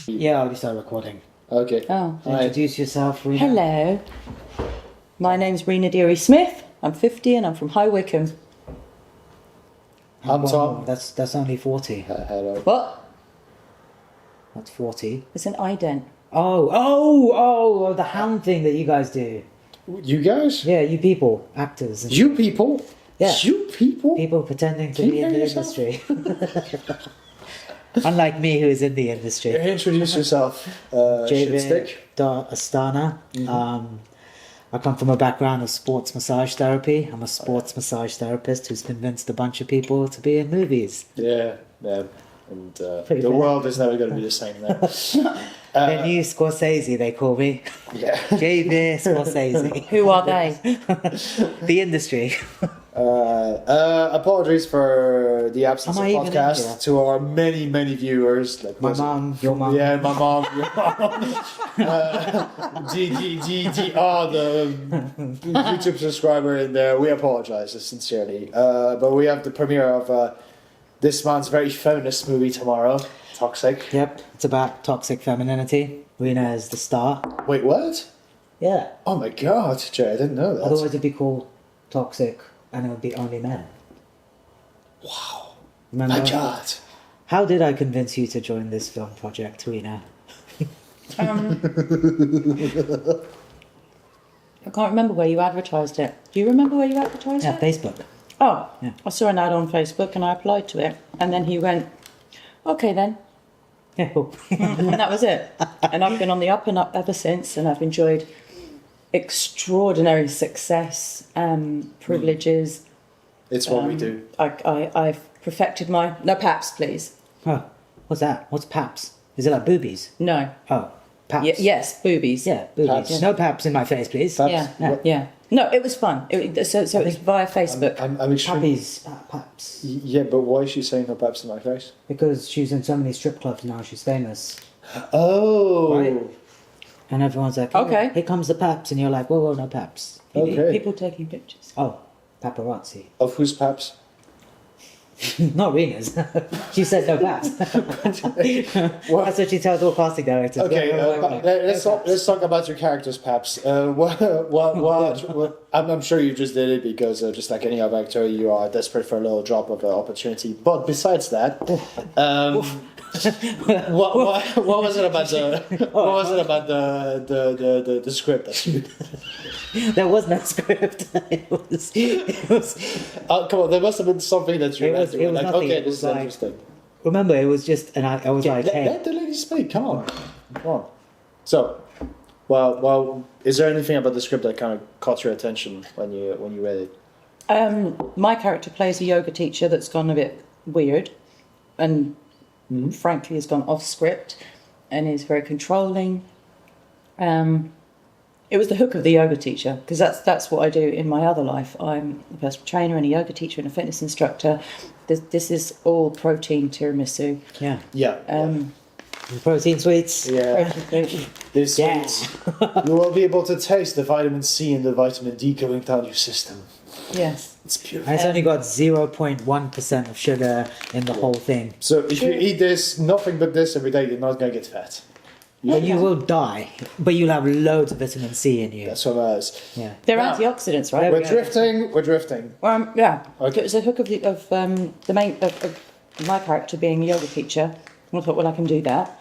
Yeah, I already started recording. Okay. Oh. Introduce yourself, Reena. Hello. My name's Reena Dhiri Smith. I'm 50 and I'm from High Wycombe. I'm Tom. That's only 40. Hello. What? That's 40. It's an ident. Oh, the hand thing that you guys do. You guys? Yeah, you people, actors. And You people? Yeah. You people? people pretending to Can be you in the hear yourself? industry. Unlike me, who is in the industry. Introduce yourself. Shitstick. Astana. I come from a background of sports massage therapy. I'm a sports massage therapist who's convinced a bunch of people to be in movies. Yeah. And Pretty the fair. world is never going to be the same now. The new Scorsese, they call me. Yeah. JV Scorsese. Who are they? The industry. Apologies for the absence Am of I even in here? podcast to our many viewers. Like My mum, your mum. Yeah, my mom, your mom. The YouTube subscriber in there. We apologize sincerely. But we have the premiere of this man's very feminist movie tomorrow, Toxic. Yep, it's about toxic femininity. Reena is the star. Wait, what? Yeah. Oh my god, Jay, I didn't know that. Otherwise it'd be called Toxic and it would be only men. Wow. Remember? My god. How did I convince you to join this film project, Reena? I can't remember where you advertised it. Do you remember where you advertised Yeah, it? Facebook. Oh, Yeah. I saw an ad on Facebook and I applied to it. And then he went, okay then. Yeah. And that was it. And I've been on the up and up ever since, and I've enjoyed extraordinary success, privileges. It's what we do. I've perfected my... No, paps, please. Oh, what's that? What's paps? Is it like boobies? No. Oh, paps. Yes, boobies. Yeah, boobies. Paps. No paps in my face, please. Paps. Yeah, What- yeah. No, it was fun. So it was via Facebook. I'm extremely... Pappies, paps. Yeah, but why is she saying no paps in my face? Because she's in so many strip clubs now, she's famous. Oh. Right. And everyone's like, oh, Okay. here comes the paps. And you're like, whoa, no paps. Okay. People taking pictures. Oh, paparazzi. Of whose paps? Not Reena's. She said no paps. That's what she tells all casting directors. Okay, No paps. let's talk about your character's paps. I'm sure you just did it because just like any other actor, you are desperate for a little drop of opportunity. But besides that, what was it about the script that you? There was no script. It was. Come on, there must have been something that you It read. was- You it were was like, nothing, okay, it this was is like- interesting. Remember, it was just, and I was like, hey. Let the lady speak. Come on. So, well, is there anything about the script that kind of caught your attention when you read it? My character plays a yoga teacher that's gone a bit weird and frankly has gone off script and is very controlling. It was the hook of the yoga teacher because that's what I do in my other life. I'm a personal trainer and a yoga teacher and a fitness instructor. This is all protein tiramisu. Yeah. Yeah. Protein sweets. Yeah. Protein- This Yeah. you will be able to taste the vitamin C and the vitamin D going down your system. Yes. It's beautiful. And it's only got 0.1% of sugar in the whole thing. So if you eat this, nothing but this every day, you're not gonna get fat. And you will die, but you'll have loads of vitamin C in you. That's what it is. Yeah. They're Now- antioxidants, right? Yeah, We're drifting. Yeah. Okay. It was a hook of the main of my character being a yoga teacher. I thought, well, I can do that.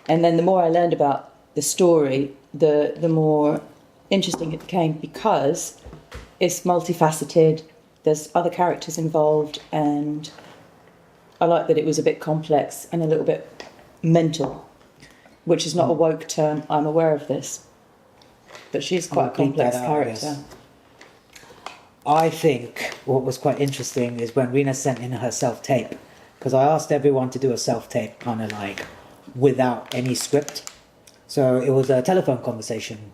And then the more I learned about the story, the more interesting it became because it's multifaceted. There's other characters involved, and I like that it was a bit complex and a little bit mental, which is not a woke term. I'm aware of this, but she's quite a I'll bleep that complex out, character. yes. I think what was quite interesting is when Reena sent in her self-tape, because I asked everyone to do a self-tape kind of like without any script. So it was a telephone conversation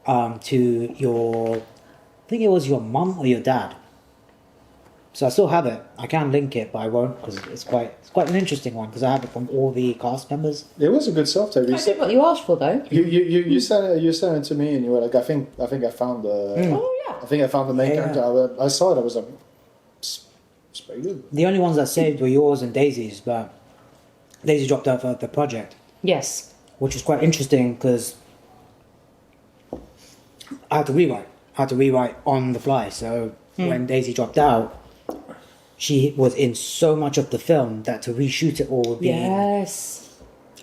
to your, I think it was your mum or your dad. So I still have it. I can link it, but I won't because it's quite an interesting one because I have it from all the cast members. It was a good soft tape. I did what you asked for, though. You sent it to me, and you were like, I think I found the. Oh yeah. I think I found the main Yeah. character. I saw it. I was like, it's pretty good. The only ones that saved were yours and Daisy's, but Daisy dropped out of the project. Yes. which was quite interesting because I had to rewrite. I had to rewrite on the fly. So when Daisy dropped out, she was in so much of the film that to reshoot it all would be. Yes.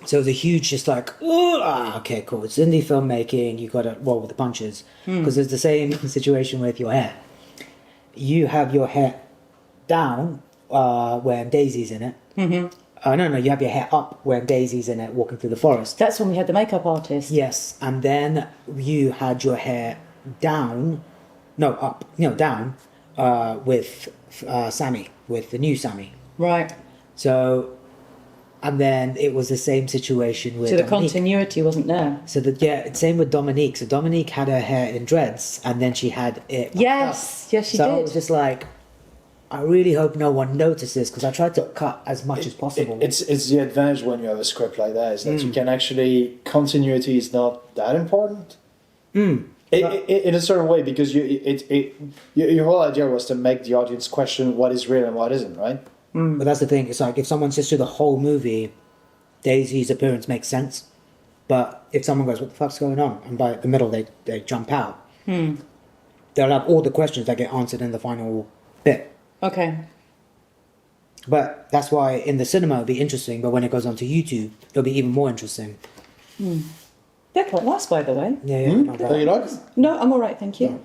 So it was a huge, just like, okay, cool. It's indie filmmaking. You got to roll with the punches because it's the same situation with your hair. You have your hair down when Daisy's in it. No, you have your hair up when Daisy's in it, walking through the forest. That's when we had the makeup artist. Yes, and then you had your hair down, down, with Sammy, with the new Sammy. Right. So, and then it was the same situation with So the Dominique. continuity wasn't there. So same with Dominique. So Dominique had her hair in dreads, and then she had it. Yes, yes, she so I did. was just like, I really hope no one notices because I tried to cut as much as possible. It's the advantage when you have a script like that is that you can actually continuity is not that important. In a certain way, because your whole idea was to make the audience question what is real and what isn't, right? But that's the thing. It's like if someone says through the whole movie, Daisy's appearance makes sense. But if someone goes, "What the fuck's going on?" and by the middle they jump out, they'll have all the questions that get answered in the final bit. Okay. But that's why in the cinema it'll be interesting. But when it goes onto YouTube, it'll be even more interesting. They're quite nice, by the way. Yeah. Do you like it? No, I'm all right, thank you.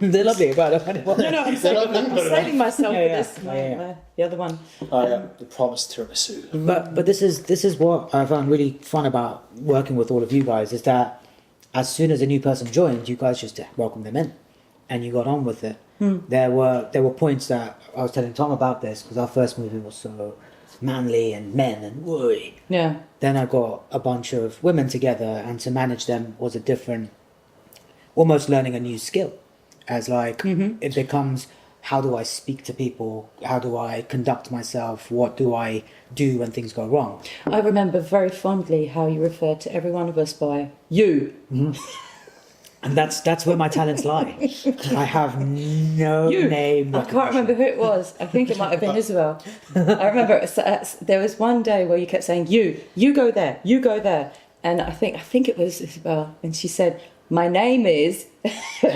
They're lovely. But No, I'm saving myself for this. Yeah. The other one. The promised tiramisu. But this is what I found really fun about working with all of you guys is that as soon as a new person joined, you guys just welcomed them in, and you got on with it. There were points that I was telling Tom about this because our first movie was so manly and men and wooey. Yeah. Then I got a bunch of women together, and to manage them was a different, almost learning a new skill. As like it becomes, how do I speak to people? How do I conduct myself? What do I do when things go wrong? I remember very fondly how you referred to every one of us by you. And that's where my talents lie. I have no You. name. I can't remember who it was. I think it might have been Isabel. I remember there was one day where you kept saying, you go there, you go there. And I think it was Isabel. And she said, my name is,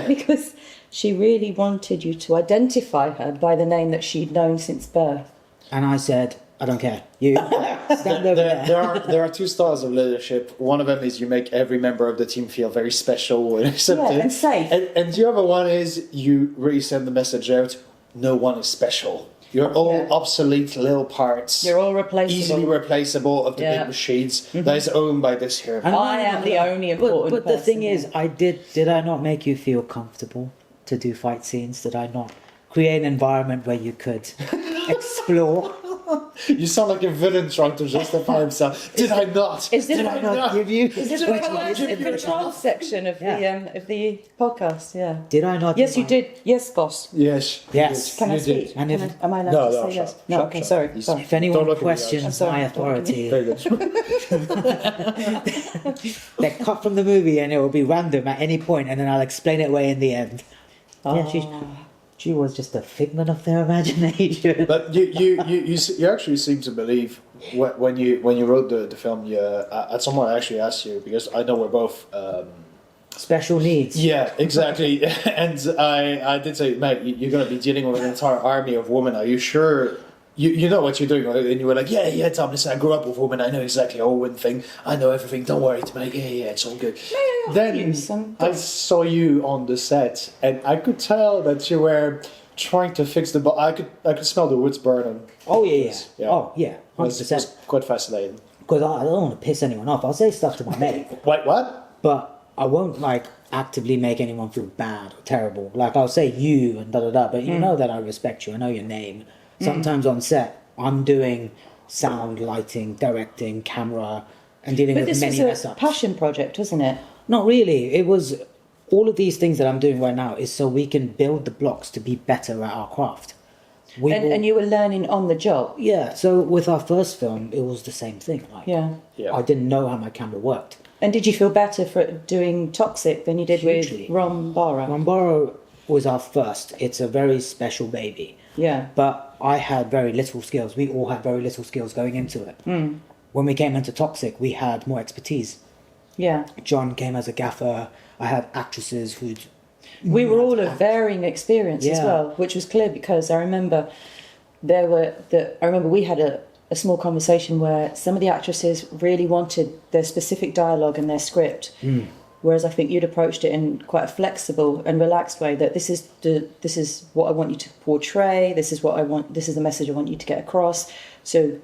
because she really wanted you to identify her by the name that she'd known since birth. And I said, I don't care. You stand over there. There are two styles of leadership. One of them is you make every member of the team feel very special and accepted. Yeah, and safe. And the other one is you really send the message out, no one is special. You're all obsolete little parts. You're all replaceable. Easily replaceable of the big machines that is owned by this here. I am the only important But the thing person. is, did I not make you feel comfortable to do fight scenes? Did I not create an environment where you could explore? You sound like a villain trying to justify himself. Did I not? Is this Did I not give you? Is this the control section of the podcast? Yeah. Did I not? Yes, you did. Yes, boss. Yes. Yes. Can I You speak? did. And if- Am I allowed No, to no, say shut yes? up, No. shut Okay. up. Sorry. He's- Sorry. If anyone Don't look at me, questions I'm sorry. my authority, Very good. they're cut from the movie and it will be random at any point, and then I'll explain it away in the end. Yeah, she was just a figment of their imagination. But you actually seem to believe when you wrote the film. At someone actually asked you because I know we're both. Special needs. Yeah, exactly. And I did say, mate, you're going to be dealing with an entire army of women. Are you sure? You know what you're doing, right? And you were like, yeah, Tom, listen, I grew up with women. I know exactly all women thing. I know everything. Don't worry. To me, yeah, it's all good. Then I saw you on the set, and I could tell that you were trying to fix the. I could smell the woods burning. Oh yeah. Yeah. Oh yeah. It 100%. was quite fascinating. Because I don't want to piss anyone off. I'll say stuff to my mate, Wait, what? but I won't like actively make anyone feel bad or terrible. Like I'll say you and da da da, but you know that I respect you. I know your name. Sometimes on set, I'm doing sound, lighting, directing, camera, and dealing But with this many was mess a ups. passion project, wasn't it? Not really. It was all of these things that I'm doing right now is so we can build the blocks to be better at our craft. And you were learning on the job. Yeah. So with our first film, it was the same thing. Like, Yeah. Yeah. I didn't know how my camera worked. And did you feel better for doing Toxic than you did Hugely. with Ron Barra? Rambaro was our first. It's a very special baby. Yeah. But I had very little skills. We all had very little skills going into it. when we came into Toxic, we had more expertise. Yeah. John came as a gaffer. I had actresses who'd. We were all of varying experience as Yeah. well, which was clear because I remember we had a small conversation where some of the actresses really wanted their specific dialogue and their script. Whereas I think you'd approached it in quite a flexible and relaxed way, that this is what I want you to portray, this is the message I want you to get across. So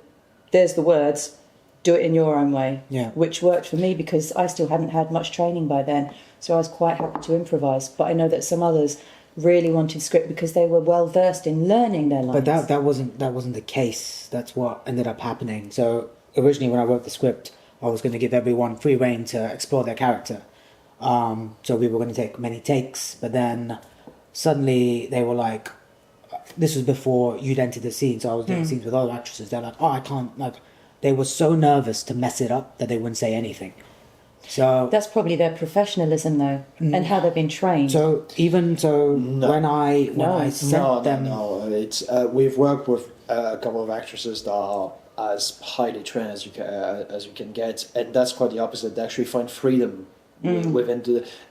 there's the words, do it in your own way. Yeah. Which worked for me because I still hadn't had much training by then. So I was quite happy to improvise. But I know that some others really wanted script because they were well versed in learning their lines. But that wasn't the case. That's what ended up happening. So originally when I wrote the script, I was going to give everyone free rein to explore their character. So we were going to take many takes, but then suddenly they were like, this was before you'd entered the scene, so I was doing scenes with other actresses. They're like, oh, I can't, like, they were so nervous to mess it up that they wouldn't say anything. So that's probably their professionalism, though, and how they've been trained. So when I sent them, it's we've worked with a couple of actresses that are as highly trained as you can get, and that's quite the opposite. They actually find freedom within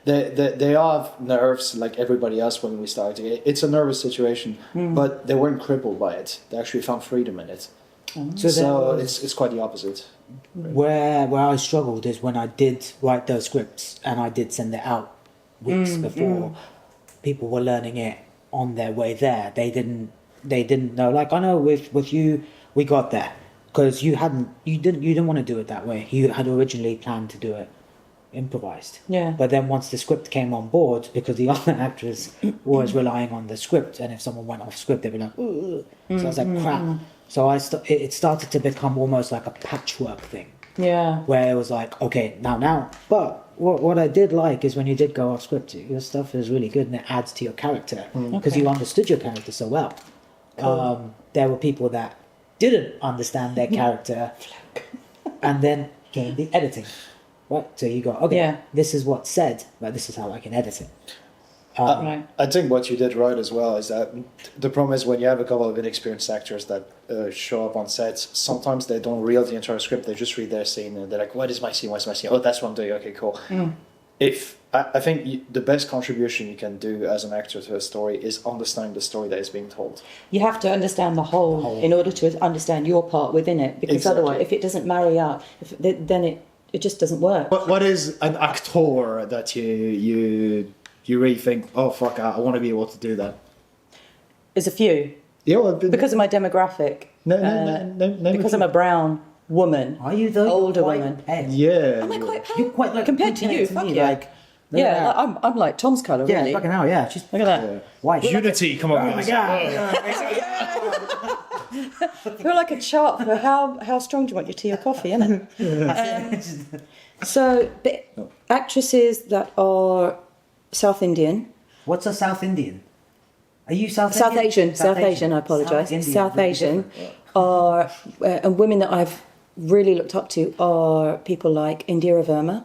they have nerves like everybody else when we started. It's a nervous situation, but they weren't crippled by it. They actually found freedom in it. So it's quite the opposite. Where I struggled is when I did write those scripts and I did send it out weeks before people were learning it on their way there. They didn't know. Like I know with you, we got there because you didn't want to do it that way. You had originally planned to do it improvised. Yeah. But But then once the script came on board, because the other actress was relying on the script, and if someone went off script, they'd be like, ooh. So I was like, crap. So it started to become almost like a patchwork thing. Yeah. Where it was like, okay, now. But what I did like is when you did go off script, your stuff is really good and it adds to your character because you understood your character so well. Cool. There were people that didn't understand their character, and then came the editing. Right, so you go, okay, this is what's said, but this is how I can edit it. Right. I think what you did right as well is that the problem is when you have a couple of inexperienced actors that show up on sets, sometimes they don't read the entire script, they just read their scene and they're like, what is my scene, what's my scene? Oh, that's what I'm doing, okay, cool. I think the best contribution you can do as an actor to a story is understanding the story that is being told. You have to understand the whole in order to understand your part within it, because otherwise, if it doesn't marry up, then it just doesn't work. What is an actor that you really think, oh fuck, I want to be able to do that? There's a few. Yeah, well, Because of my demographic. No, because I'm a brown woman. Are you the older quite woman? pale? Yeah. Am I quite pale? You're quite like compared to you? to Fuck me, yeah. like, Yeah, like, I'm like Tom's colour, yeah, really. fucking hell, yeah. She's Look at that. white. Unity, come on, Oh my guys. god. You're like a chart for how strong do you want your tea or coffee, isn't it? But actresses that are South Indian. What's a South Indian? Are you South Asian. South Asian, I apologise. Indian, South really Asian different. are, and women that I've really looked up to are people like Indira Verma.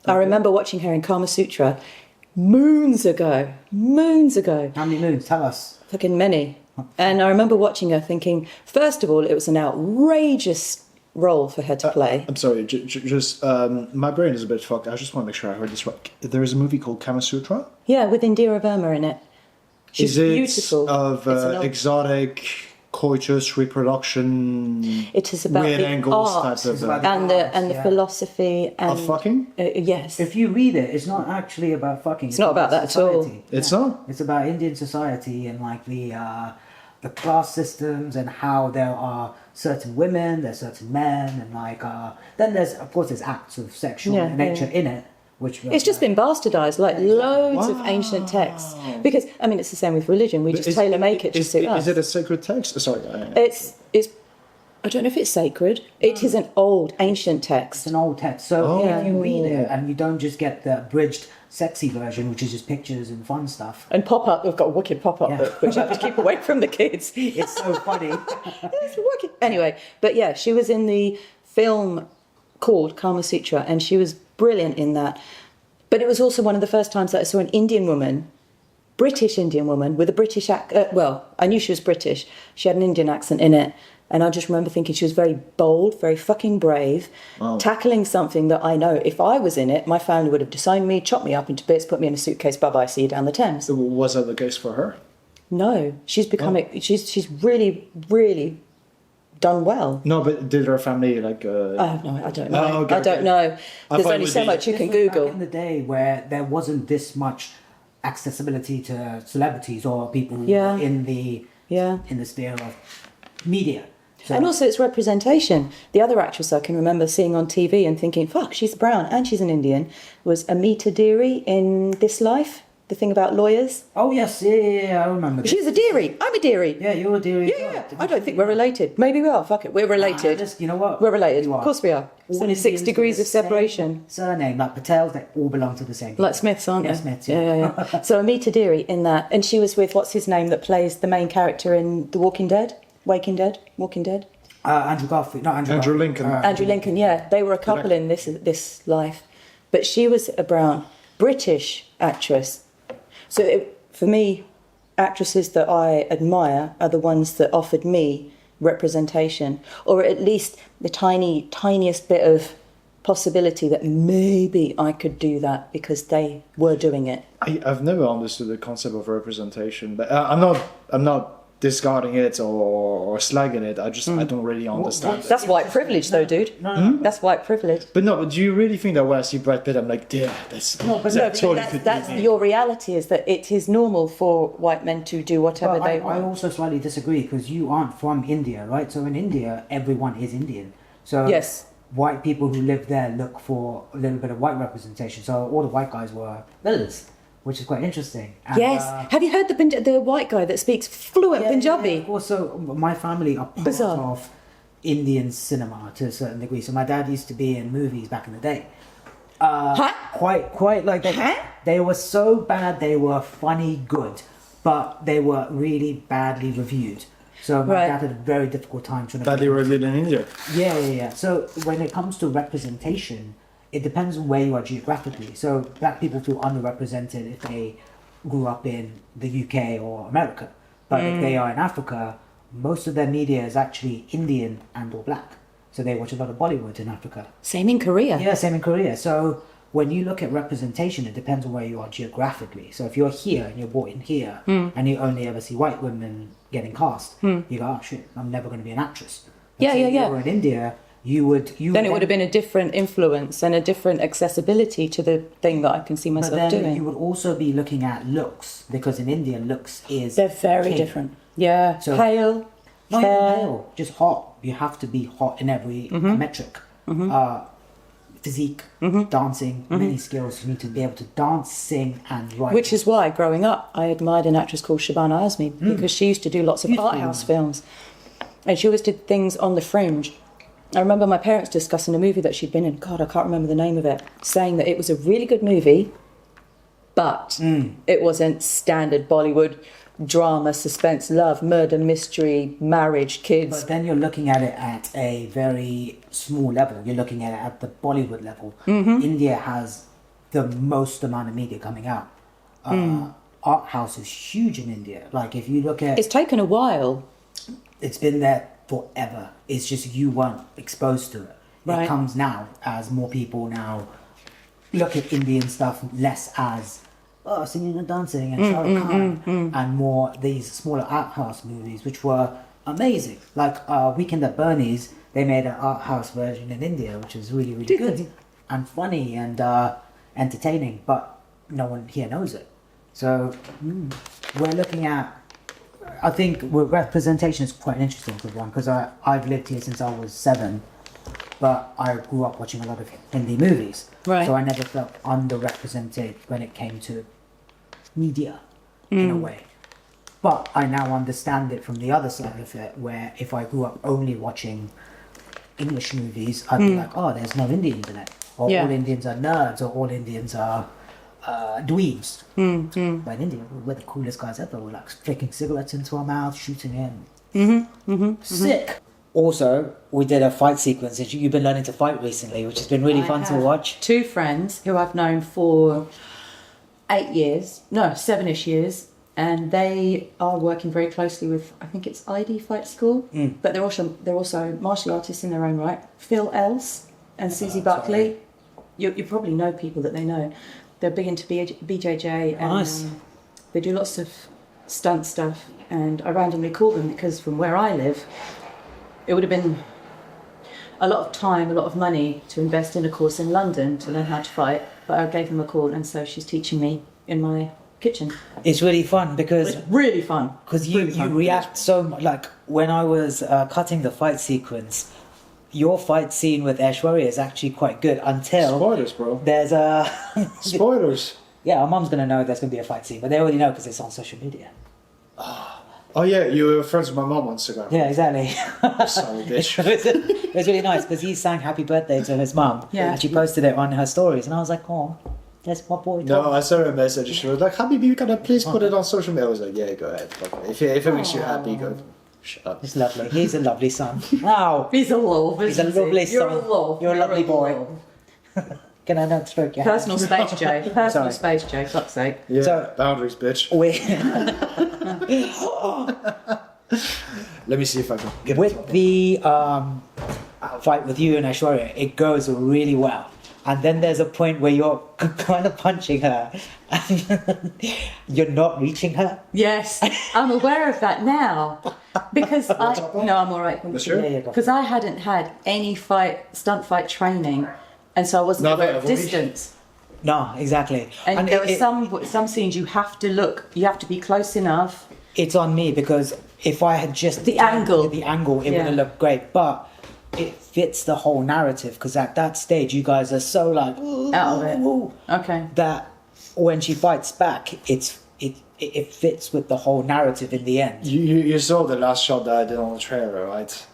I remember watching her in Kama Sutra moons ago. How many moons? Tell us. Fucking many. And I remember watching her thinking, first of all, it was an outrageous role for her to play. I'm sorry, just my brain is a bit fucked. I just want to make sure I heard this right. There is a movie called Kama Sutra. Yeah, with Indira Verma in it. She's Is it beautiful. of It's an old- exotic coitus reproduction? It is about weird the angles art type of, It's about and the yeah. philosophy and Of fucking? Yes. If you read it, it's not actually about fucking. It's not about that at all. society. It's not. It's about Indian society and like the class systems and how there are certain women, there's certain men, and like then there's of course there's acts of sexual Yeah, nature yeah. in it, which It's just been bastardized, like loads of ancient texts. Because I mean, it's the same with religion. We just tailor make it to suit us. Is it a sacred text? Sorry. It's. I don't know if it's sacred. It is an old, ancient text. It's an old text. So Yeah. if you read it and you don't just get the abridged, sexy version, which is just pictures and fun stuff. And pop-up, we've got a wicked pop-up Yeah. book, which I have to keep away from the kids. It's so funny. It's wicked. Anyway, but yeah, she was in the film called Kama Sutra, and she was brilliant in that. But it was also one of the first times that I saw an Indian woman, British Indian woman, with a British accent. Well, I knew she was British. She had an Indian accent in it. And I just remember thinking she was very bold, very fucking brave, tackling something that I know if I was in it, my family would have disowned me, chopped me up into bits, put me in a suitcase, bye-bye, see you down the Thames. So was that the case for her? No, she's becoming, she's really, really done well. No, but did her family like... I don't know. Oh, okay, I don't okay. know. There's thought it only would so be- much you This can was Google. back in the day where there wasn't this much accessibility to celebrities or people Yeah. in the sphere of media. So, And also it's representation. The other actress I can remember seeing on TV and thinking, fuck, she's brown and she's an Indian, was Amita Deary in This Life, the thing about lawyers. oh yes, yeah, I remember. This. She's a Deary. I'm a Deary. Yeah, you're a dearie. Yeah. I don't think we're related. Maybe we are. Fuck it. We're related. You know what? We're related. You Of are. course we are. It's All only 6 Indians degrees with of the same separation. Surname, like Patels, they all belong to the same. Like Smiths, aren't Yeah, they? Smiths, Yeah. So Amita Deary in that. And she was with, what's his name, that plays the main character in The Walking Dead? Walking Dead? Andrew Garfield, not Andrew. Andrew Garfield. Lincoln. Andrew Lincoln, yeah. They were a couple in this life. But she was a brown British actress. So for me, actresses that I admire are the ones that offered me representation, or at least the tiniest bit of possibility that maybe I could do that because they were doing it. I've never understood the concept of representation, but I'm not discarding it or slagging it. I don't really understand it. That's white privilege, though, dude. That's white privilege. But no, but do you really think that when I see Brad Pitt, I'm like, yeah, that's No, but that no, totally That's, could that's be me. your reality, is that it is normal for white men to do whatever Well, they I want. also slightly disagree because you aren't from India, right? So in India, everyone is Indian. So Yes. white people who live there look for a little bit of white representation. So all the white guys were villains, which is quite interesting. And, Yes. Have you heard the white guy that speaks fluent Punjabi? Also, my family are part Bizarre. of Indian cinema to a certain degree. So my dad used to be in movies back in the day. Huh? Quite like they were so bad they were funny good, but they were really badly reviewed. So my Right. dad had a very difficult time trying to. That they were living in India. Yeah. So when it comes to representation, it depends on where you are geographically. So black people feel underrepresented if they grew up in the UK or America, but if they are in Africa, most of their media is actually Indian and or black. So they watch a lot of Bollywood in Africa. Same in Korea. Yeah, same in Korea. So when you look at representation, it depends on where you are geographically. So if you're here and you're brought in here and you only ever see white women getting cast, you go, oh shit, I'm never going to be an actress. But Yeah, say yeah, if yeah. you were in India, Then it would have been a different influence and a different accessibility to the thing that I can see But myself then doing. you would also be looking at looks because in India, looks is They're very king. different. Yeah. So- Pale, Not even fair. pale, just hot. You have to be hot in every metric. Physique, dancing, many skills. You need to be able to dance, sing, and write. Which is why, growing up, I admired an actress called Shabana Azmi because she used to do lots of Beautiful art house woman. films. And she always did things on the fringe. I remember my parents discussing a movie that she'd been in. God, I can't remember the name of it. Saying that it was a really good movie, but it wasn't standard Bollywood drama, suspense, love, murder, mystery, marriage, kids. But then you're looking at it at a very small level. You're looking at it at the Bollywood level. India has the most amount of media coming out. Art house is huge in India. Like if you look at, It's taken a while. it's been there forever. It's just you weren't exposed to it. Right. It comes now as more people now look at Indian stuff less as singing and dancing and Shah Rukh Khan, and more these smaller art house movies which were amazing. Like Weekend at Bernie's, they made an art house version in India which was really Did good they? and funny and entertaining, but no one here knows it. So we're looking at, I think representation is quite an interesting good one because I've lived here since I was 7, but I grew up watching a lot of Hindi movies. Right. So I never felt underrepresented when it came to media in a way. But I now understand it from the other side of it, where if I grew up only watching English movies, I'd be like, oh, there's no Indians in it. Or Yeah. all Indians are nerds, or all Indians are dweebs. But in India, we're the coolest guys ever. We're like flicking cigarettes into our mouths, shooting in. Sick. Also, we did a fight sequence. You've been learning to fight recently, which has been really fun to watch. 2 friends who I've known for 8 years, no, 7-ish years, and they are working very closely with, I think it's ID Fight School, but they're also martial artists in their own right. Phil Els and Susie Buckley. You probably know people that they know. They're big into BJJ, and Nice. they do lots of stunt stuff. And I randomly called them because from where I live, it would have been a lot of time, a lot of money to invest in a course in London to learn how to fight. But I gave them a call, and so she's teaching me in my kitchen. It's really fun because It's really fun. because you react so much. Like when I was cutting the fight sequence, your fight scene with Aishwarya is actually quite good until Spoilers, bro. there's a Spoilers. yeah. Our mum's gonna know there's gonna be a fight scene, but they already know because it's on social media. Oh yeah, you were friends with my mom on Instagram. Yeah, exactly. Sorry, bitch. It was really nice because he sang happy birthday to his mum. Yeah. And she posted it on her stories, and I was like, oh, that's my boy. No, Tom. I sent her a message. She was like, "Habibi, can I please put it on social media?" I was like, "Yeah, go ahead. Fuck it. If it makes you happy, go. Shut up." It's lovely. He's a lovely son. Wow. He's a love. He's a isn't he? lovely You're son. a love. You're a lovely boy. love. Can I not stroke your hand? Personal space, Joe. Personal Sorry. space, Joe. Fuck's sake. Yeah, So- boundaries, bitch. We- Let me see if I can get with the fight with you and Aishwarya, it goes really well. And then there's a point where you're kind of punching her and you're not reaching her. Yes, I'm aware of that now because I'm all right. Sure. Yeah, yeah, go. Because I hadn't had any stunt fight training, and so I wasn't Neither aware of have we. distance. No, exactly. And there it- were some scenes you have to look, you have to be close enough. it's on me because if I had just The angle. it would Yeah. have looked great. But it fits the whole narrative because at that stage you guys are so like Out of it. ooh, Okay. that when she fights back, it fits with the whole narrative in the end. You saw the last shot that I did on the trailer, right?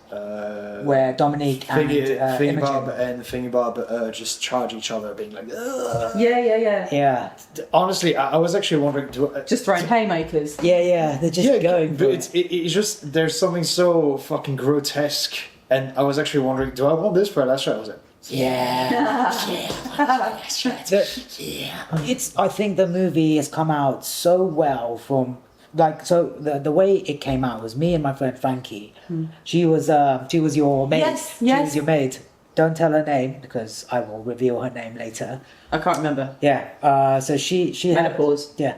Where Dominique and Thingy Imogen. Bob and Thingy Bob just charge each other, being like, "Ugh." Yeah. Yeah, Honestly, I was actually wondering. Just throwing haymakers. yeah, they're just going. but for it's just there's something so fucking grotesque, and I was actually wondering, do I want this for a last shot? I was like, yeah. It's. I think the movie has come out so well from like so the way it came out was me and my friend Frankie. She was your maid. Yes, She yes. was your maid. Don't tell her name because I will reveal her name later. I can't remember. Yeah. So she had Menopause. yeah.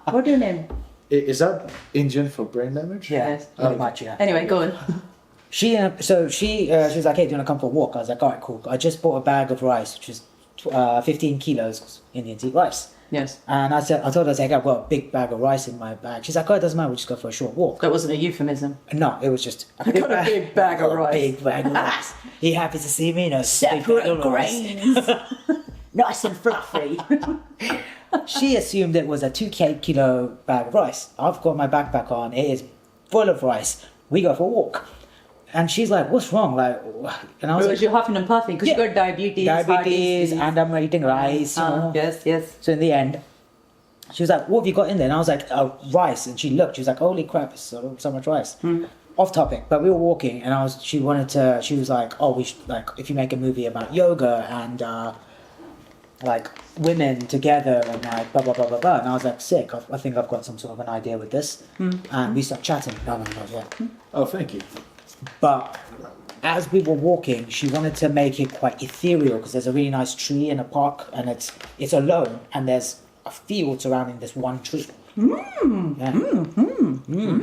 What do you name? is that Indian for brain damage? Yeah, Yes. pretty much, yeah. Anyway, go on. She was like, hey, do you want to come for a walk? I was like, all right, cool. I just bought a bag of rice, which is 15 kilos Indians eat rice. Yes. And I told her, I was like, I've got a big bag of rice in my bag. She's like, oh, it doesn't matter, we'll just go for a short walk. That wasn't a euphemism. No, it was just I got a big bag of rice. Big bag of rice. You happy to see me? No, big bag Separate of rice. grains. Nice and fluffy. She assumed it was a 2 kilo bag of rice. I've got my backpack on. It is full of rice. We go for a walk. And she's like, what's wrong? Like, and I was Because like, you're huffing and puffing because Yeah. you've got diabetes. diabetes, heart disease. and I'm eating rice. You know? Yes. So in the end, she was like, what have you got in there? And I was like, oh, rice. And she looked, she was like, holy crap, it's so much rice. Off topic, but we were walking and she was like, oh, we should, like, if you make a movie about yoga and, like, women together and like, blah, blah, blah, blah, blah. And I was like, sick, I think I've got some sort of an idea with this. And we started chatting. No, yeah. Oh, thank you. But as we were walking, she wanted to make it quite ethereal because there's a really nice tree in a park and it's alone and there's a field surrounding this one tree.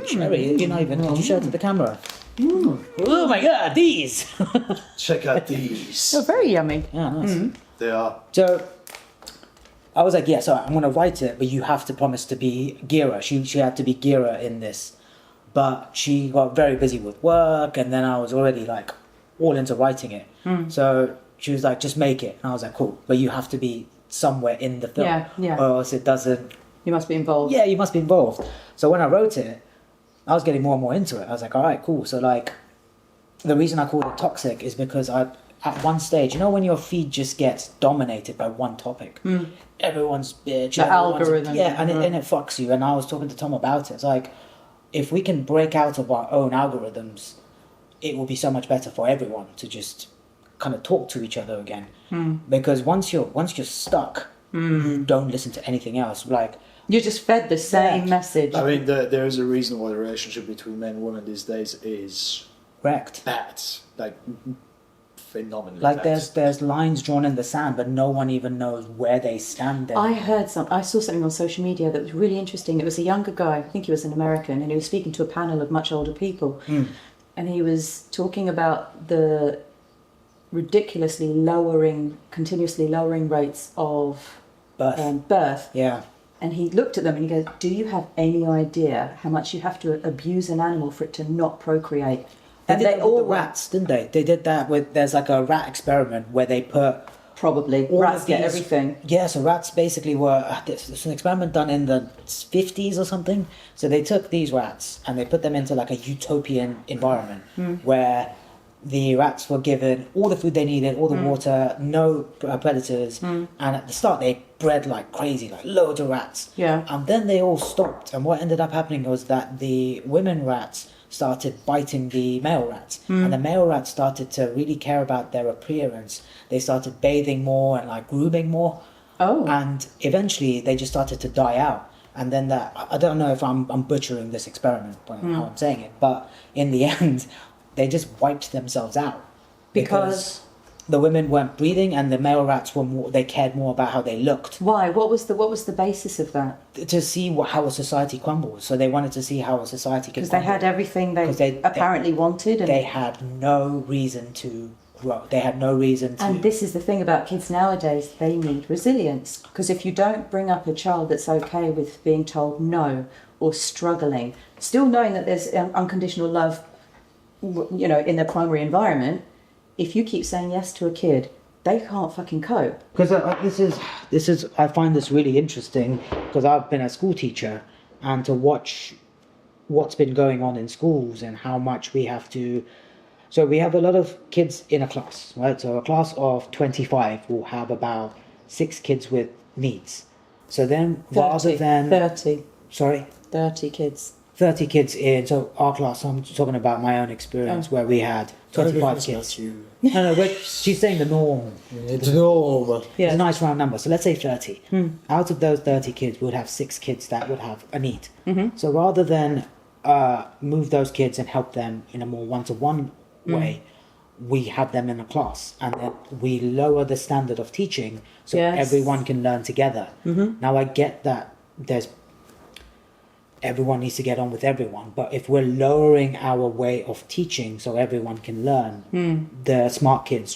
Cherry, you're not even. Did you show it to the camera? Oh my god, these! Check out these. Oh, very yummy. Yeah, nice. They are. So I was like, yeah, so I'm gonna write it, but you have to promise to be Gira. She had to be Gira in this. But she got very busy with work and then I was already like all into writing it. So she was like, just make it. And I was like, cool. But you have to be somewhere in the film. Yeah. Or else it doesn't. You must be involved. Yeah, you must be involved. So when I wrote it, I was getting more and more into it. I was like, all right, cool. So like, the reason I called it toxic is because at one stage, you know, when your feed just gets dominated by one topic, everyone's bitch. The algorithm. Yeah, and it fucks you. And I was talking to Tom about it. It's like, if we can break out of our own algorithms, it will be so much better for everyone to just kind of talk to each other again. Because once you're stuck, you don't listen to anything else. Like, You just fed the same Yeah. message. I mean, there is a reason why the relationship between men and women these days is Wrecked. bad, like phenomenally Like bad. there's lines drawn in the sand, but no one even knows where they stand. I saw something on social media that was really interesting. It was a younger guy, I think he was an American, and he was speaking to a panel of much older people. And he was talking about the continuously lowering rates of birth. Yeah. And he looked at them and he goes, do you have any idea how much you have to abuse an animal for it to not procreate? They And did they that with all the rats, didn't they? They did that with, there's like a rat experiment where they put probably all rats of get these- everything. Yeah, so rats basically were, it's an experiment done in the 50s or something. So they took these rats and they put them into like a utopian environment where the rats were given all the food they needed, all the water, no predators. And at the start they bred like crazy, like loads of rats. Yeah. And then they all stopped. And what ended up happening was that the women rats started biting the male rats. And the male rats started to really care about their appearance. They started bathing more and like grooming more. Oh. And eventually they just started to die out. And then I don't know if I'm butchering this experiment by how I'm saying it, but in the end, they just wiped themselves out. Because the women weren't breathing and the male rats were more, they cared more about how they looked. why? What was the basis of that? To see how a society crumbles. So they wanted to see how a society could Because they crumble. had everything they 'Cause they apparently wanted. And They had no reason to grow. They had no reason to... And this is the thing about kids nowadays, they need resilience. Because if you don't bring up a child that's okay with being told no or struggling, still knowing that there's unconditional love, in their primary environment, if you keep saying yes to a kid, they can't fucking cope. Because this is I find this really interesting because I've been a school teacher, and to watch what's been going on in schools and how much we have to. So we have a lot of kids in a class, right? So a class of 25 will have about 6 kids with needs. So then, rather than 30 kids. 30 kids in, so our class, I'm talking about my own experience where we had 25 kids. No, but she's saying the norm. It's normal. It's a nice round number. So let's say 30. Out of those 30 kids, we would have 6 kids that would have a need. So rather than move those kids and help them in a more one-to-one way, we have them in a class. And then we lower the standard of teaching so everyone can learn together. Now, I get that everyone needs to get on with everyone, but if we're lowering our way of teaching so everyone can learn, the smart kids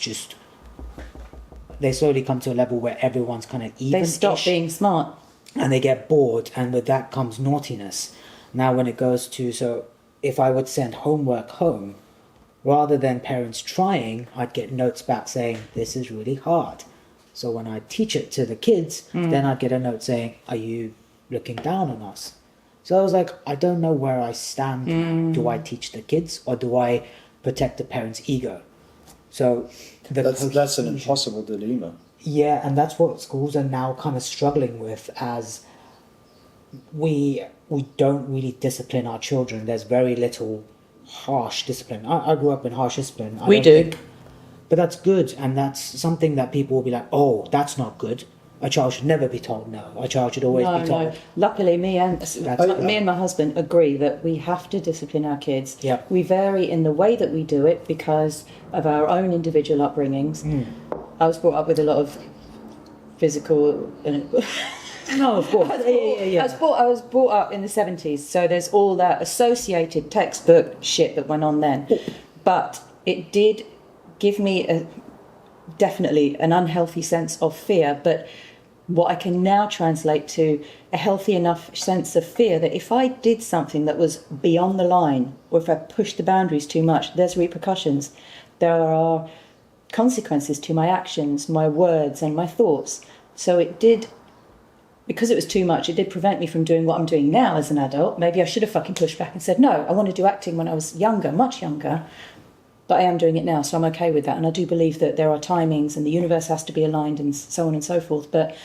they slowly come to a level where everyone's kind of even. They stop being smart. And they get bored, and with that comes naughtiness. Now when it goes to, so if I would send homework home, rather than parents trying, I'd get notes back saying, this is really hard. So when I teach it to the kids, then I'd get a note saying, are you looking down on us? So I was like, I don't know where I stand now. Do I teach the kids or do I protect the parents' ego? So That's an impossible dilemma. Yeah, and that's what schools are now kind of struggling with, as we don't really discipline our children. There's very little harsh discipline. I grew up in harsh discipline. We do. But that's good, and that's something that people will be like, oh, that's not good. A child should never be told no. A child should always be told. No. Luckily, me and my husband agree that we have to discipline our kids. Yeah. We vary in the way that we do it because of our own individual upbringings. I was brought up with a lot of physical. No, of course. I was brought up in the 70s, so there's all that associated textbook shit that went on then. But it did give me definitely an unhealthy sense of fear, but what I can now translate to a healthy enough sense of fear that if I did something that was beyond the line, or if I pushed the boundaries too much, there's repercussions. There are consequences to my actions, my words, and my thoughts. So it did, because it was too much, it did prevent me from doing what I'm doing now as an adult. Maybe I should have fucking pushed back and said, no, I want to do acting when I was younger, much younger. But I am doing it now, so I'm okay with that. And I do believe that there are timings and the universe has to be aligned and so on and so forth. But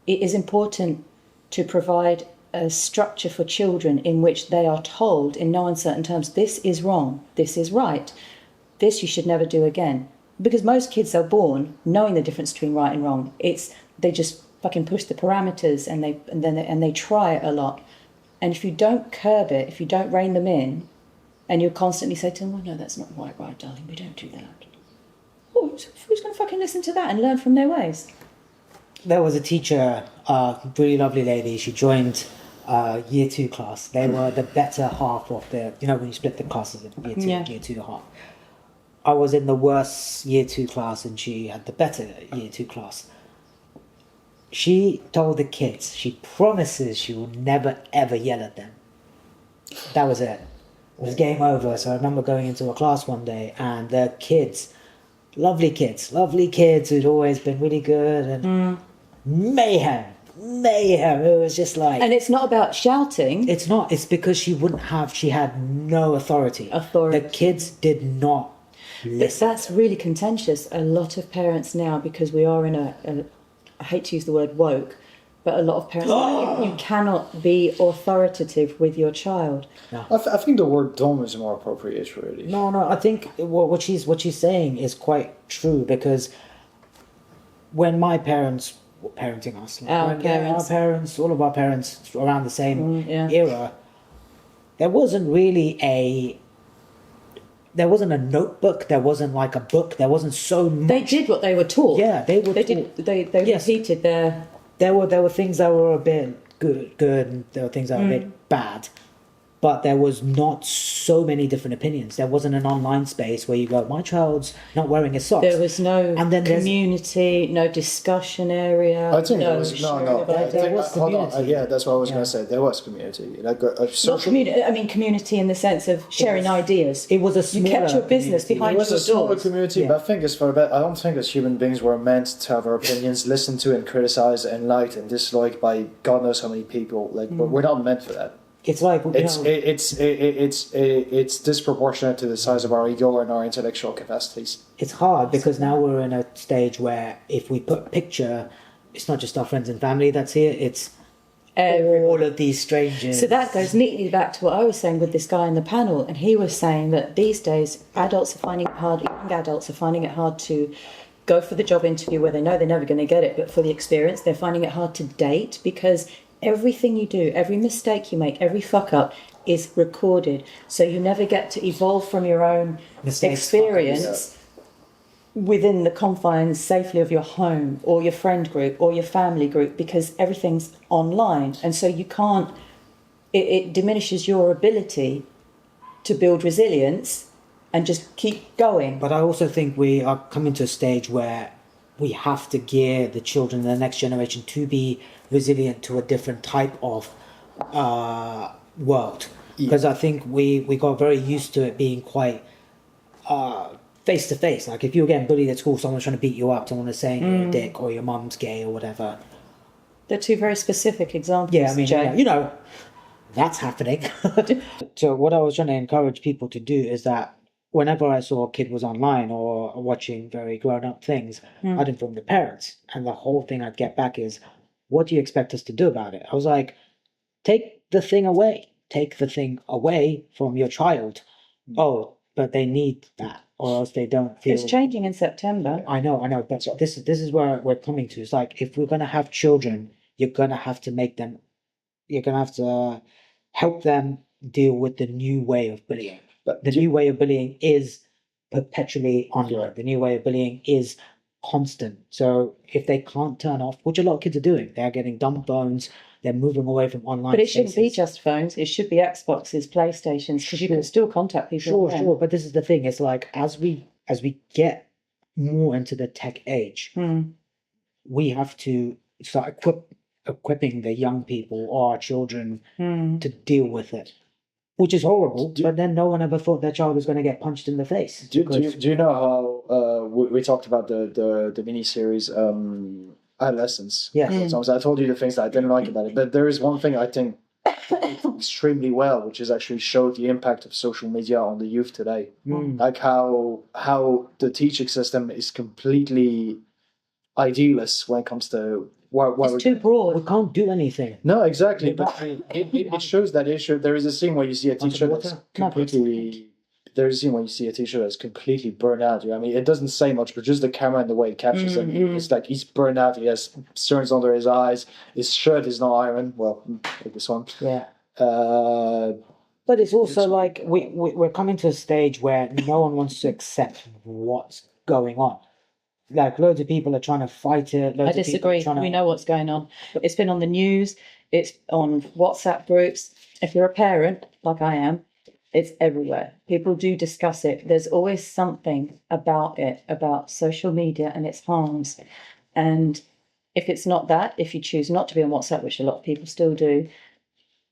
it is important to provide a structure for children in which they are told in no uncertain terms, this is wrong, this is right, this you should never do again. Because most kids are born knowing the difference between right and wrong. They just fucking push the parameters and they try it a lot. And if you don't curb it, if you don't rein them in, and you constantly say to them, "Well, no, that's not right, darling. We don't do that." Well, who's going to fucking listen to that and learn from their ways? There was a teacher, really lovely lady. She joined year 2 class. They were the better half of the, when you split the classes in year 2, year 2 half. I was in the worst year 2 class and she had the better year 2 class. She told the kids, she promises she will never ever yell at them. That was it. It was game over. So I remember going into a class one day and the kids, lovely kids who'd always been really good, and mayhem. It was just like... And it's not about shouting. It's not. It's because she had no authority. The kids did not listen. That's really contentious. A lot of parents now, because we are in I hate to use the word woke, but a lot of parents, you cannot be authoritative with your child. No. I think the word dumb is more appropriate, really. No, I think what she's saying is quite true, because when my parents were parenting us, Our parents, all of our parents around the same era, there wasn't a notebook, there wasn't like a book, there wasn't so much. They did what they were taught. Yeah, they yes. repeated their... There were things that were a bit good, and there were things that were a bit bad. But there was not so many different opinions. There wasn't an online space where you go, my child's not wearing his socks. There was no community, no discussion area. I think there was community. That's what I was going to say. There was community. Like Not community. I mean, community in the sense of sharing ideas. It was a smaller You kept your business community. behind It was your a smaller doors. community, but I think I don't think as human beings we're meant to have our opinions listened to and criticized and liked and disliked by God knows how many people. Like, but we're not meant for that. It's like it's disproportionate to the size of our ego and our intellectual capacities. It's hard because now we're in a stage where if we put a picture, it's not just our friends and family that's here, it's all of these strangers. So that goes neatly back to what I was saying with this guy in the panel, and he was saying that these days adults are finding it hard, young adults are finding it hard to go for the job interview where they know they're never going to get it, but for the experience they're finding it hard to date because everything you do, every mistake you make, every fuck up is recorded. So you never get to evolve from your own experience within the confines safely of your home or your friend group or your family group because everything's online. And so you can't, it diminishes your ability to build resilience and just keep going. But I also think we are coming to a stage where we have to gear the children, the next generation, to be resilient to a different type of world. Because I think we got very used to it being quite face to face. Like if you were getting bullied at school, someone's trying to beat you up, someone is saying you're a dick or your mum's gay or whatever. They're two very specific examples. Yeah, I mean, that's happening. So what I was trying to encourage people to do is that whenever I saw a kid was online or watching very grown-up things, I'd inform the parents. And the whole thing I'd get back is, what do you expect us to do about it? I was like, take the thing away. Take the thing away from your child. Oh, but they need that, or else they don't feel... It's changing in September. I know. But this is where we're coming to. It's like, if we're going to have children, you're going to have to help them deal with the new way of bullying. But the new way of bullying is perpetually online. The new way of bullying is constant. So if they can't turn off, which a lot of kids are doing, they're getting dumb phones, they're moving away from online But it spaces. shouldn't be just phones. It should be Xboxes, PlayStations, because you can still contact people. Sure. But this is the thing. It's like, as we get more into the tech age, we have to start equipping the young people or our children to deal with it. Which is horrible, but then no one ever thought their child was going to get punched in the face. Do you know how we talked about the mini-series Adolescence? Yes. So I told you the things that I didn't like about it, but there is one thing I think extremely well, which is actually showed the impact of social media on the youth today. Like how the teaching system is completely idealist when it comes to It's too broad. We can't do anything. No, exactly. But it shows that issue. There is a scene where you see a teacher that's completely there's a scene when you see a teacher that's completely burned out. I mean, it doesn't say much, but just the camera and the way it captures him, it's like he's burned out. He has cerns under his eyes. His shirt is not iron. Well, like this one. Yeah. Uh, But it's also like we're coming to a stage where no one wants to accept what's going on. Like loads of people are trying to fight it. I disagree. We know what's going on. It's been on the news. It's on WhatsApp groups. If you're a parent, like I am, it's everywhere. People do discuss it. There's always something about it, about social media and its harms. And if it's not that, if you choose not to be on WhatsApp, which a lot of people still do,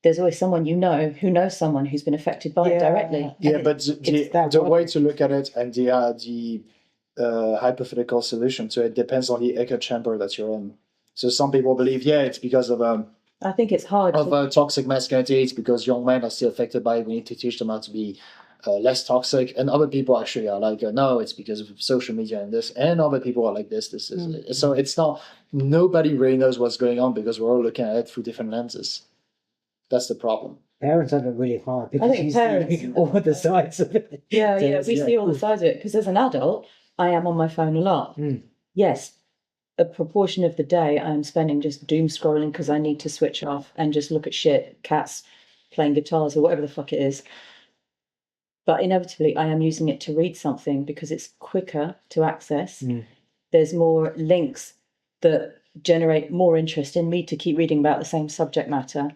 there's always someone you know who knows someone who's been affected by it directly. Yeah, And but the way to look at it and the hypothetical solution to it depends on the echo chamber that you're in. So some people believe, it's because of I think it's hard. toxic masculinity. It's because young men are still affected by it. We need to teach them how to be less toxic. And other people actually are like, no, it's because of social media and this. And other people are like this. So it's not. Nobody really knows what's going on because we're all looking at it through different lenses. That's the problem. Parents have it really hard because I think see all the sides of it. Yeah, we see all the sides of it. Because as an adult, I am on my phone a lot. Yes, a proportion of the day I am spending just doom scrolling because I need to switch off and just look at shit, cats playing guitars or whatever the fuck it is. But inevitably, I am using it to read something because it's quicker to access. There's more links that generate more interest in me to keep reading about the same subject matter.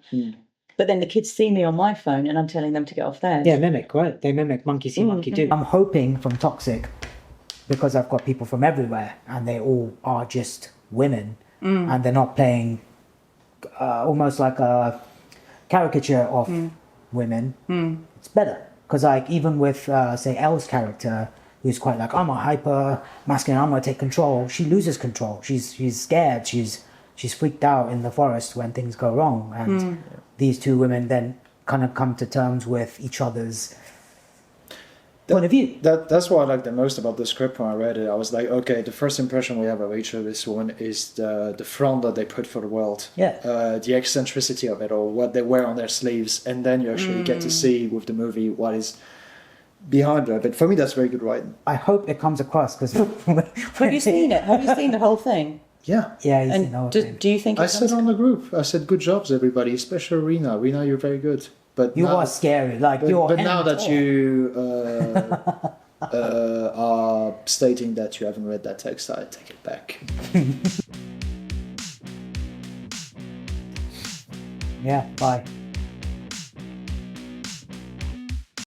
But then the kids see me on my phone and I'm telling them to get off theirs. Yeah, mimic, right? They mimic monkey see, monkey do. I'm hoping from Toxic, because I've got people from everywhere and they all are just women and they're not playing almost like a caricature of women. It's better. Because like even with, say, Elle's character, who's quite like, I'm a hyper masculine, I'm going to take control. She loses control. She's scared. She's freaked out in the forest when things go wrong. And these two women then kind of come to terms with each other's point of view. That's what I like the most about the script when I read it. I was like, okay, the first impression we have of each of this woman is the front that they put for the world. Yeah. The eccentricity of it all, what they wear on their sleeves, and then you actually get to see with the movie what is behind it. But for me, that's very good writing. I hope it comes across because... Have you seen it? Have you seen the whole thing? Yeah. Yeah, he's in the And whole do, thing. do you think I said on the group, I said, good jobs, everybody, especially Reena. Reena, you're very good. But You now, are scary. Like, you're... but now that you are stating that you haven't read that text, I take it back. Yeah, bye.